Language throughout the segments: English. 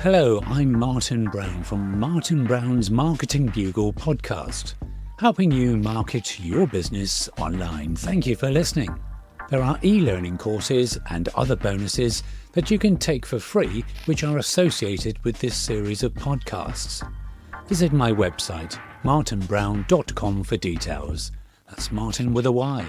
Hello, I'm Martin Brown from Martin Brown's Marketing Bugle podcast, helping you market your business online. Thank you for listening. There are e-learning courses and other bonuses that you can take for free, which are associated with this series of podcasts. Visit my website, martinbrown.com, for details. That's Martin with a Y.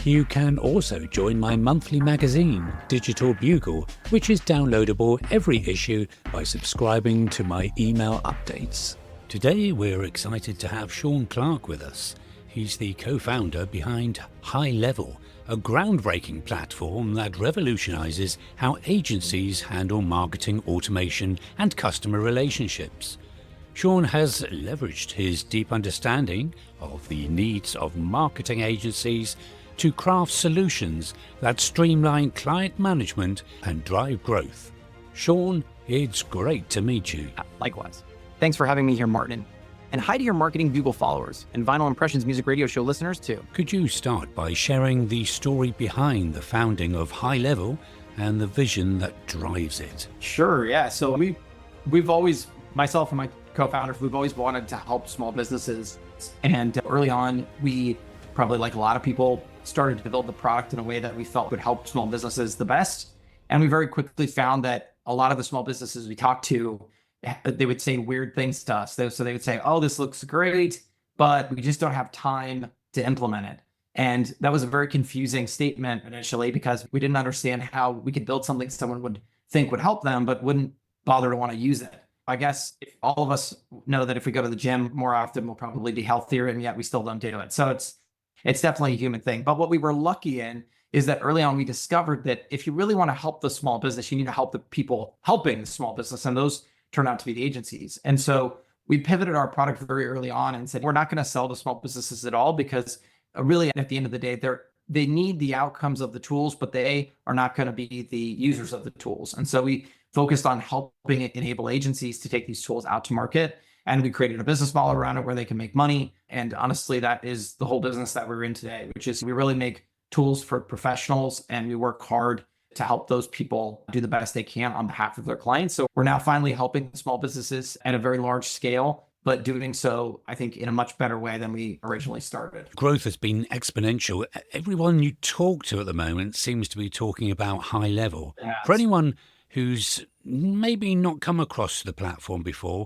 You can also join my monthly magazine, Digital Bugle, which is downloadable every issue by subscribing to my email updates. Today we're excited to have Shaun Clark with us. He's the co-founder behind HighLevel, a groundbreaking platform that revolutionizes how agencies handle marketing automation and customer relationships. Shaun has leveraged his deep understanding of the needs of marketing agencies to craft solutions that streamline client management and drive growth. Shaun, it's great to meet you. Likewise. Thanks for having me here, Martin. And hi to your Marketing Bugle followers and Vinyl Impressions music radio show listeners too. Could you start by sharing the story behind the founding of HighLevel and the vision that drives it? Sure, yeah. So we've always, myself and my co-founders, we've always wanted to help small businesses. And early on, we probably, like a lot of people, started to build the product in a way that we felt would help small businesses the best. And we very quickly found that a lot of the small businesses we talked to, they would say weird things to us. So they would say, oh, this looks great, but we just don't have time to implement it. And that was a very confusing statement initially, because we didn't understand how we could build something someone would think would help them, but wouldn't bother to want to use it. I guess all of us know that if we go to the gym more often, we'll probably be healthier, and yet we still don't do it. So it's definitely a human thing. But what we were lucky in is that early on, we discovered that if you really want to help the small business, you need to help the people helping the small business. And those turn out to be the agencies. And so we pivoted our product very early on and said, we're not going to sell to small businesses at all, because really at the end of the day, they need the outcomes of the tools, but they are not going to be the users of the tools. And so we focused on helping enable agencies to take these tools out to market. And we created a business model around it where they can make money. And honestly, that is the whole business that we're in today, which is we really make tools for professionals, and we work hard to help those people do the best they can on behalf of their clients. So we're now finally helping small businesses at a very large scale, but doing so, I think, in a much better way than we originally started. Growth has been exponential. Everyone you talk to at the moment seems to be talking about HighLevel. Yes. For anyone who's maybe not come across the platform before,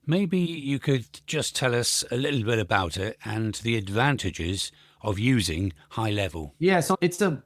maybe you could just tell us a little bit about it and the advantages of using HighLevel. Yeah, so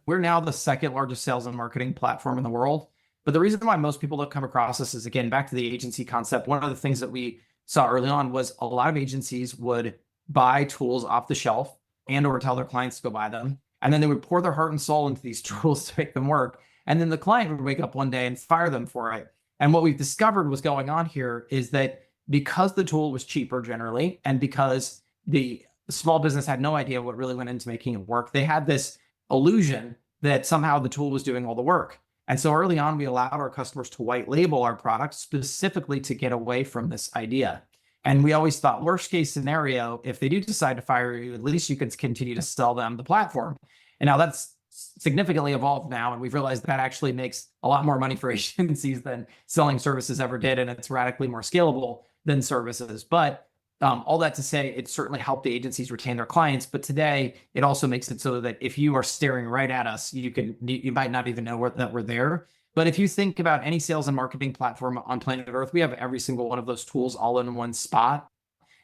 we're now the second largest sales and marketing platform in the world. But the reason why most people don't come across this is, again, back to the agency concept. One of the things that we saw early on was a lot of agencies would buy tools off the shelf and or tell their clients to go buy them. And then they would pour their heart and soul into these tools to make them work. And then the client would wake up one day and fire them for it. And what we've discovered was going on here is that because the tool was cheaper generally, and because the small business had no idea what really went into making it work, they had this illusion that somehow the tool was doing all the work. And so early on, we allowed our customers to white label our product specifically to get away from this idea. And we always thought, worst case scenario, if they do decide to fire you, at least you can continue to sell them the platform. And now that's significantly evolved now, and we've realized that actually makes a lot more money for agencies than selling services ever did, and it's radically more scalable than services. But all that to say, it certainly helped the agencies retain their clients. But today, it also makes it so that if you are staring right at us, you might not even know that we're there. But if you think about any sales and marketing platform on planet Earth, we have every single one of those tools all in one spot.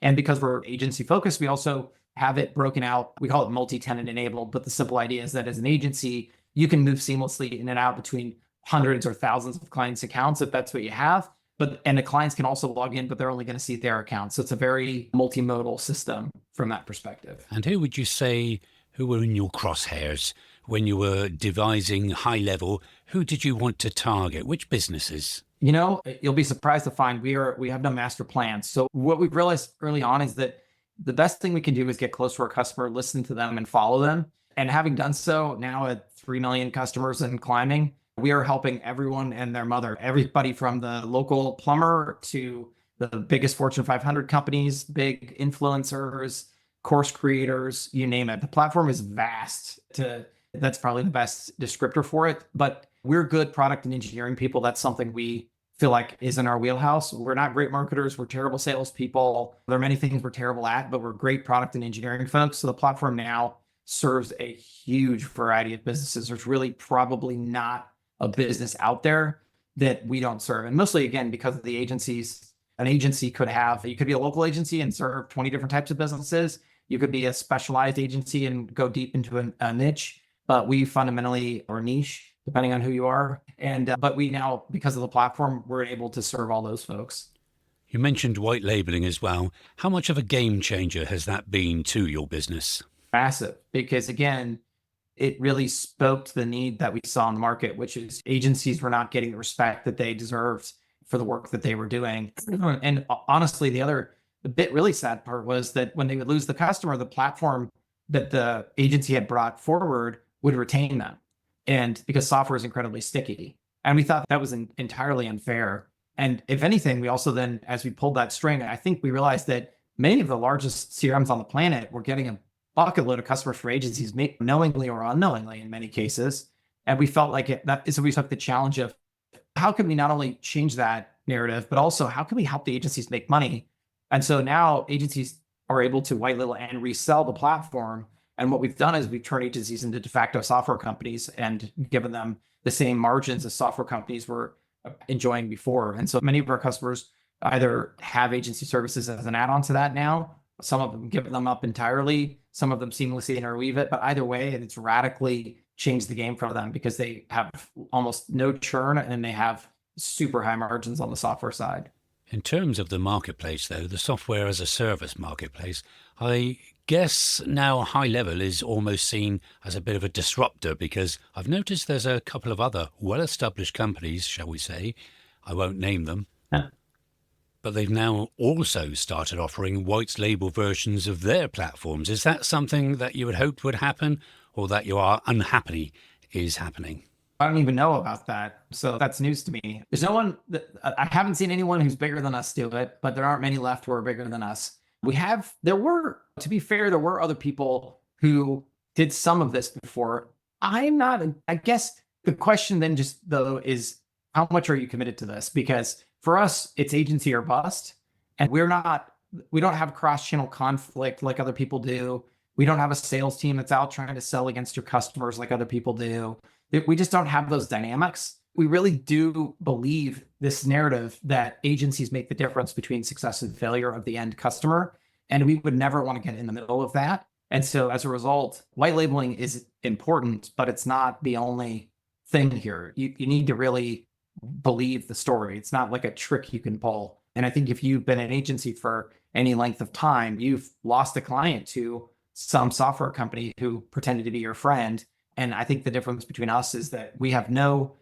And because we're agency focused, we also have it broken out. We call it multi-tenant enabled, but the simple idea is that as an agency, you can move seamlessly in and out between hundreds or thousands of clients' accounts if that's what you have. And the clients can also log in, but they're only going to see their accounts. So it's a very multimodal system from that perspective. And who would you say who were in your crosshairs when you were devising HighLevel? Who did you want to target? Which businesses? You'll be surprised to find we have no master plans. So what we've realized early on is that the best thing we can do is get close to our customer, listen to them, and follow them. And having done so now at 3 million customers and climbing, we are helping everyone and their mother, everybody from the local plumber to the biggest Fortune 500 companies, big influencers, course creators, you name it. The platform is vast. That's probably the best descriptor for it. But we're good product and engineering people. That's something we feel like is in our wheelhouse. We're not great marketers. We're terrible salespeople. There are many things we're terrible at, but we're great product and engineering folks. So the platform now serves a huge variety of businesses. There's really probably not a business out there that we don't serve. And mostly, again, because of the agencies, an agency you could be a local agency and serve 20 different types of businesses. You could be a specialized agency and go deep into a niche, but we fundamentally are niche, depending on who you are. And but we now, because of the platform, we're able to serve all those folks. You mentioned white labeling as well. How much of a game changer has that been to your business? Massive, because again, it really spoke to the need that we saw in the market, which is agencies were not getting the respect that they deserved for the work that they were doing. And honestly, the bit really sad part was that when they would lose the customer, the platform that the agency had brought forward would retain them. And because software is incredibly sticky. And we thought that was entirely unfair. And if anything, we also then, as we pulled that string, I think we realized that many of the largest CRMs on the planet were getting a bucket load of customers for agencies, knowingly or unknowingly in many cases. And we felt like so we took the challenge of how can we not only change that narrative, but also how can we help the agencies make money? And so now agencies are able to white label and resell the platform. And what we've done is we've turned agencies into de facto software companies and given them the same margins as software companies were enjoying before. And so many of our customers either have agency services as an add-on to that now. Some of them give them up entirely. Some of them seamlessly interweave it. But either way, it's radically changed the game for them because they have almost no churn and they have super high margins on the software side. In terms of the marketplace, though, the software as a service marketplace, I guess now HighLevel is almost seen as a bit of a disruptor because I've noticed there's a couple of other well-established companies, shall we say, I won't name them, but they've now also started offering white label versions of their platforms. Is that something that you had hoped would happen or that you are unhappy is happening? I don't even know about that. So that's news to me. There's no one I haven't seen anyone who's bigger than us do it, but there aren't many left who are bigger than us. To be fair, there were other people who did some of this before. I guess the question then just though is how much are you committed to this? Because for us, it's agency or bust. And we don't have cross-channel conflict like other people do. We don't have a sales team that's out trying to sell against your customers like other people do. We just don't have those dynamics. We really do believe this narrative that agencies make the difference between success and failure of the end customer. And we would never want to get in the middle of that. And so as a result, white labeling is important, but it's not the only thing here. You need to really believe the story. It's not like a trick you can pull. And I think if you've been an agency for any length of time, you've lost a client to some software company who pretended to be your friend. And I think the difference between us is that we have no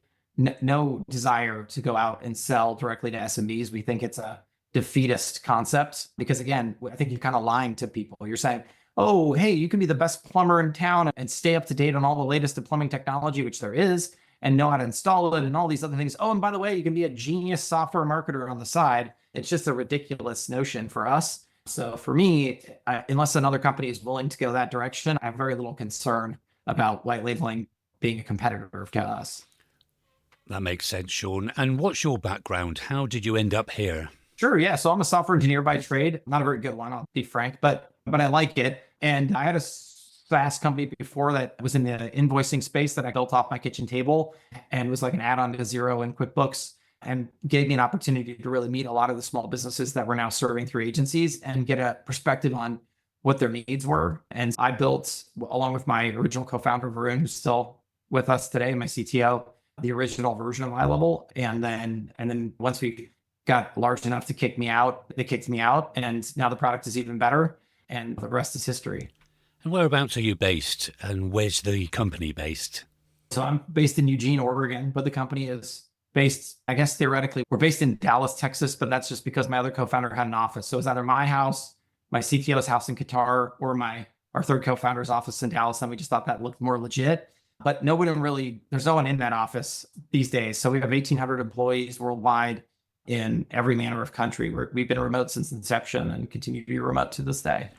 desire to go out and sell directly to SMBs. We think it's a defeatist concept because, again, I think you're kind of lying to people. You're saying, oh, hey, you can be the best plumber in town and stay up to date on all the latest in plumbing technology, which there is, and know how to install it and all these other things. Oh, and by the way, you can be a genius software marketer on the side. It's just a ridiculous notion for us. So for me, unless another company is willing to go that direction, I have very little concern about white labeling being a competitor to us. That makes sense, Shaun. And what's your background? How did you end up here? Sure, yeah. So I'm a software engineer by trade. Not a very good one, I'll be frank, but I like it. And I had a SaaS company before that was in the invoicing space that I built off my kitchen table and was like an add-on to Xero and QuickBooks, and gave me an opportunity to really meet a lot of the small businesses that we're now serving through agencies and get a perspective on what their needs were. And I built, along with my original co-founder, Varun, who's still with us today, my CTO, the original version of HighLevel. And then once we got large enough to kick me out, they kicked me out. And now the product is even better. And the rest is history. And whereabouts are you based? And where's the company based? So I'm based in Eugene, Oregon, but the company is based, I guess theoretically, we're based in Dallas, Texas, but that's just because my other co-founder had an office. So it's either my house, my CTO's house in Qatar, or our third co-founder's office in Dallas. And we just thought that looked more legit. But there's no one in that office these days. So we have 1,800 employees worldwide in every manner of country. We've been remote since inception and continue to be remote to this day.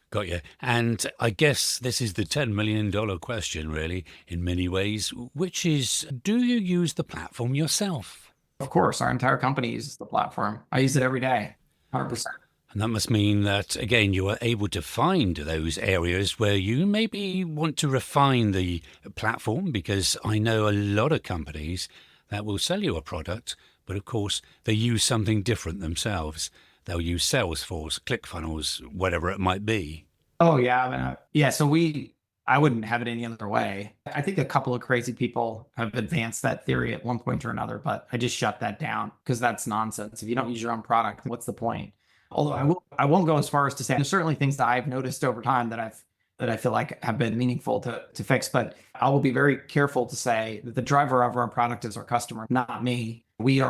Got you. And I guess this is the $10 million question, really, in many ways, which is, do you use the platform yourself? Of course, our entire company uses the platform. I use it every day, 100%. And that must mean that, again, you are able to find those areas where you maybe want to refine the platform, because I know a lot of companies that will sell you a product, but of course they use something different themselves. They'll use Salesforce, ClickFunnels, whatever it might be. Oh yeah, I mean, yeah. So I wouldn't have it any other way. I think a couple of crazy people have advanced that theory at one point or another, but I just shut that down because that's nonsense. If you don't use your own product, what's the point? Although I won't go as far as to say there's certainly things that I've noticed over time that I feel like have been meaningful to fix, but I will be very careful to say that the driver of our product is our customer, not me. We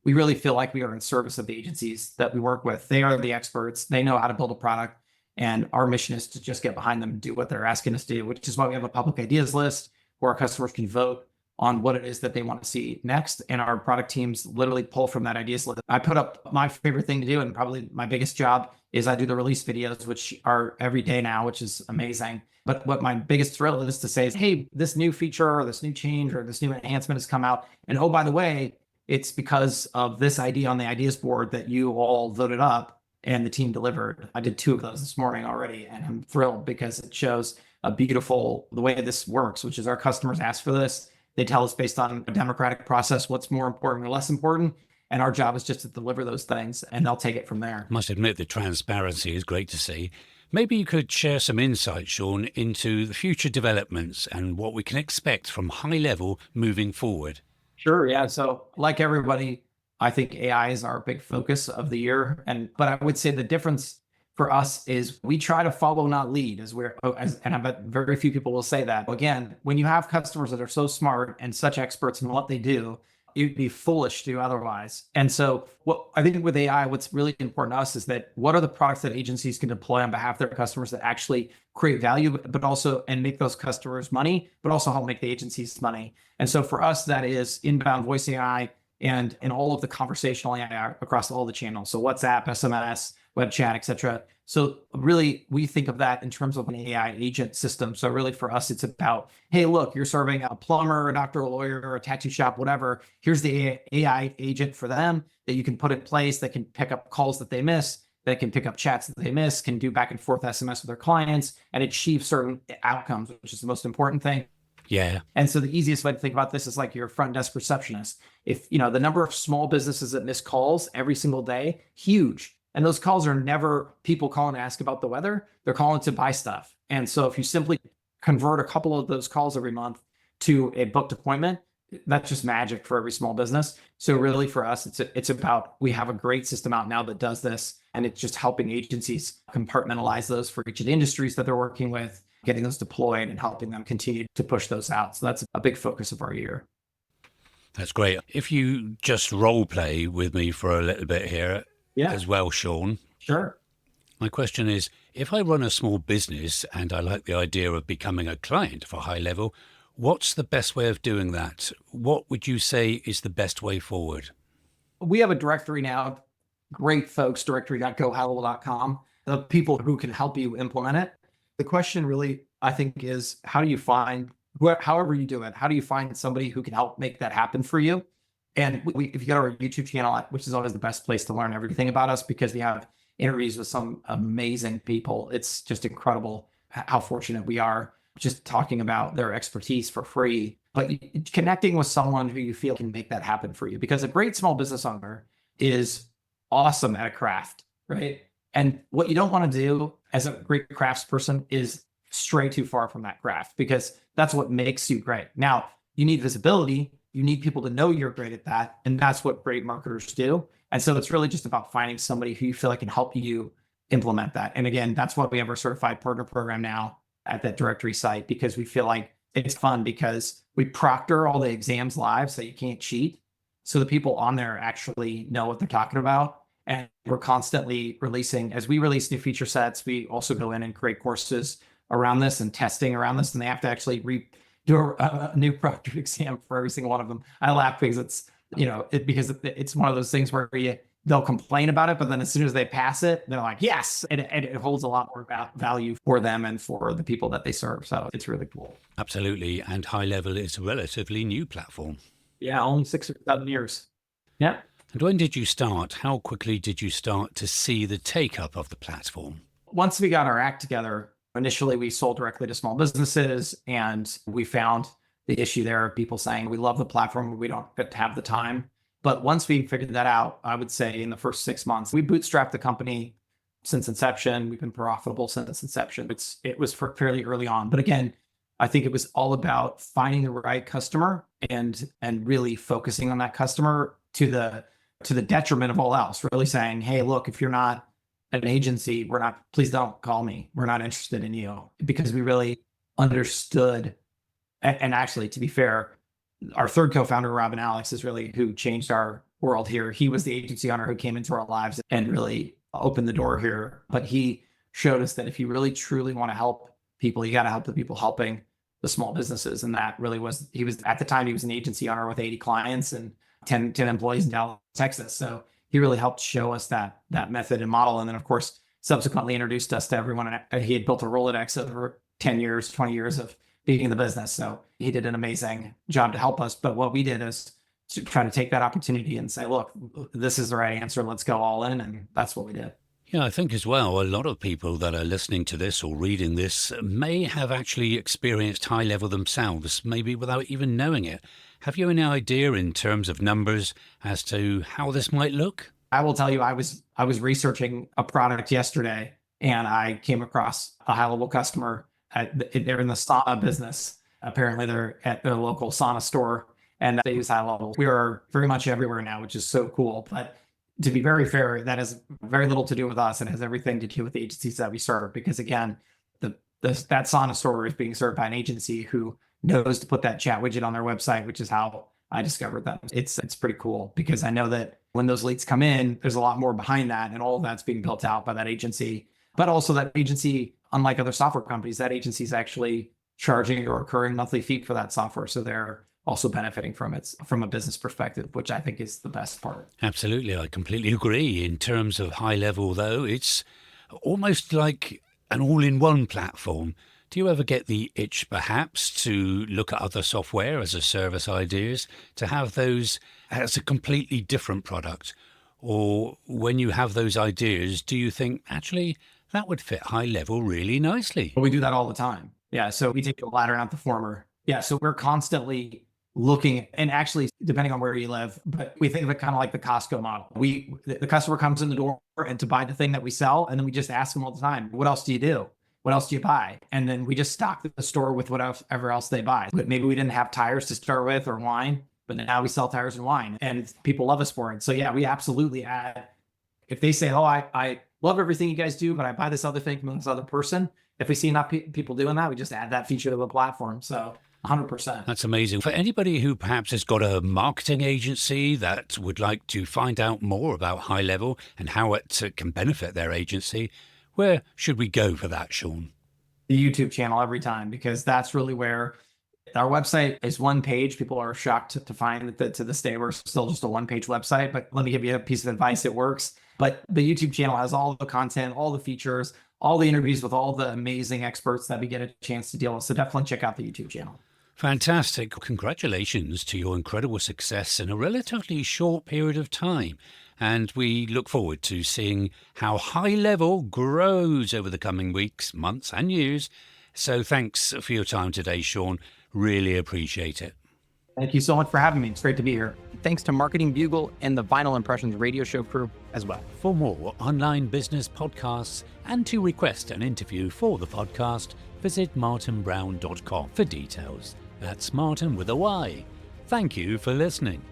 really feel like we are in service of the agencies that we work with. They are the experts. They know how to build a product. And our mission is to just get behind them and do what they're asking us to do, which is why we have a public ideas list where our customers can vote on what it is that they want to see next. And our product teams literally pull from that ideas list. I put up my favorite thing to do, and probably my biggest job is I do the release videos, which are every day now, which is amazing. But what my biggest thrill is to say is, hey, this new feature or this new change or this new enhancement has come out. And oh, by the way, it's because of this idea on the ideas board that you all voted up and the team delivered. I did 2 of those this morning already, and I'm thrilled because it shows the way this works, which is our customers ask for this. They tell us based on a democratic process what's more important or less important, and our job is just to deliver those things, and they'll take it from there. I must admit the transparency is great to see. Maybe you could share some insight, Shaun, into the future developments and what we can expect from HighLevel moving forward. Sure, yeah. So like everybody, I think AI is our big focus of the year. But I would say the difference for us is we try to follow, not lead, and I bet very few people will say that. Again, when you have customers that are so smart and such experts in what they do, you'd be foolish to do otherwise. And so what I think with AI, what's really important to us is that what are the products that agencies can deploy on behalf of their customers that actually create value, but also, and make those customers money, but also help make the agencies money. And so for us, that is inbound voice AI, and in all of the conversational AI across all the channels. So WhatsApp, SMS, web chat, etc. So really, we think of that in terms of an AI agent system. So really for us, it's about, hey, look, you're serving a plumber, a doctor, a lawyer, or a tattoo shop, whatever. Here's the AI agent for them that you can put in place that can pick up calls that they miss, that can pick up chats that they miss, can do back and forth SMS with their clients and achieve certain outcomes, which is the most important thing. Yeah. And so the easiest way to think about this is like your front desk receptionist. If the number of small businesses that miss calls every single day, huge. And those calls are never people calling to ask about the weather. They're calling to buy stuff. And so if you simply convert a couple of those calls every month to a booked appointment, that's just magic for every small business. So really for us, it's about, we have a great system out now that does this, and it's just helping agencies compartmentalize those for each of the industries that they're working with, getting those deployed and helping them continue to push those out. So that's a big focus of our year. That's great. If you just role play with me for a little bit here as well, Shaun. Sure. My question is, if I run a small business and I like the idea of becoming a client for HighLevel, what's the best way of doing that? What would you say is the best way forward? We have a directory now, great folks, directory.gohighlevel.com, the people who can help you implement it. The question really, I think, is how do you find, however you do it, how do you find somebody who can help make that happen for you? And if you go to our YouTube channel, which is always the best place to learn everything about us because we have interviews with some amazing people. It's just incredible how fortunate we are just talking about their expertise for free, but connecting with someone who you feel can make that happen for you, because a great small business owner is awesome at a craft, right? And what you don't want to do as a great craftsperson is stray too far from that craft, because that's what makes you great. Now, you need visibility. You need people to know you're great at that. And that's what great marketers do. And so it's really just about finding somebody who you feel like can help you implement that. And again, that's why we have our certified partner program now at that directory site, because we feel like it's fun because we proctor all the exams live so you can't cheat. So the people on there actually know what they're talking about. And we're constantly releasing, as we release new feature sets, we also go in and create courses around this and testing around this. And they have to actually do a new proctored exam for every single one of them. I laugh because it's one of those things where they'll complain about it, but then as soon as they pass it, they're like, yes, and it holds a lot more value for them and for the people that they serve. So it's really cool. Absolutely. And HighLevel is a relatively new platform. Yeah, only 6 or 7 years. Yeah. And when did you start? How quickly did you start to see the take-up of the platform? Once we got our act together, initially we sold directly to small businesses, and we found the issue there of people saying, we love the platform, but we don't get to have the time. But once we figured that out, I would say in the first 6 months, we bootstrapped the company since inception. We've been profitable since inception. It was fairly early on. But again, I think it was all about finding the right customer and really focusing on that customer to the detriment of all else. Really saying, hey, look, if you're not an agency, please don't call me. We're not interested in you, because we really understood. And actually, to be fair, our third co-founder, Robin Alex, is really who changed our world here. He was the agency owner who came into our lives and really opened the door here. But he showed us that if you really truly want to help people, you got to help the people helping the small businesses. And that really was, at the time, he was an agency owner with 80 clients and 10 employees in Dallas, Texas. So he really helped show us that method and model. And then, of course, subsequently introduced us to everyone. He had built a Rolodex over 10 years, 20 years of being in the business. So he did an amazing job to help us. But what we did is to try to take that opportunity and say, look, this is the right answer. Let's go all in. And that's what we did. Yeah, I think as well, a lot of people that are listening to this or reading this may have actually experienced HighLevel themselves, maybe without even knowing it. Have you any idea in terms of numbers as to how this might look? I will tell you, I was researching a product yesterday, and I came across a HighLevel customer. They're in the sauna business. Apparently, they're at their local sauna store, and they use HighLevel. We are very much everywhere now, which is so cool. But to be very fair, that has very little to do with us. It has everything to do with the agencies that we serve. Because again, that sauna store is being served by an agency who knows to put that chat widget on their website, which is how I discovered them. It's pretty cool, because I know that when those leads come in, there's a lot more behind that, and all of that's being built out by that agency. But also that agency, unlike other software companies, that agency is actually charging a recurring monthly fee for that software. So they're also benefiting from it from a business perspective, which I think is the best part. Absolutely. I completely agree. In terms of HighLevel, though, it's almost like an all-in-one platform. Do you ever get the itch, perhaps, to look at other software as a service ideas, to have those as a completely different product? Or when you have those ideas, do you think, actually, that would fit HighLevel really nicely? But we do that all the time. Yeah. So we take the latter, not the former. Yeah. So we're constantly looking, and actually, depending on where you live, but we think of it kind of like the Costco model. The customer comes in the door and to buy the thing that we sell, and then we just ask them all the time, what else do you do? What else do you buy? And then we just stock the store with whatever else they buy. But maybe we didn't have tires to start with, or wine, but now we sell tires and wine, and people love us for it. So yeah, we absolutely add. If they say, oh, I love everything you guys do, but I buy this other thing from this other person, if we see enough people doing that, we just add that feature to the platform. So 100%. That's amazing. For anybody who perhaps has got a marketing agency that would like to find out more about HighLevel and how it can benefit their agency, where should we go for that, Shaun? The YouTube channel every time, because that's really where our website is one page. People are shocked to find that to this day, we're still just a one-page website, but let me give you a piece of advice. It works. But the YouTube channel has all the content, all the features, all the interviews with all the amazing experts that we get a chance to deal with. So definitely check out the YouTube channel. Fantastic. Congratulations to your incredible success in a relatively short period of time. And we look forward to seeing how HighLevel grows over the coming weeks, months and years. So thanks for your time today, Shaun. Really appreciate it. Thank you so much for having me. It's great to be here. Thanks to Marketing Bugle and the Vinyl Impressions radio show crew as well. For more online business podcasts and to request an interview for the podcast, visit martinbrown.com for details. That's Martin with a Y. Thank you for listening.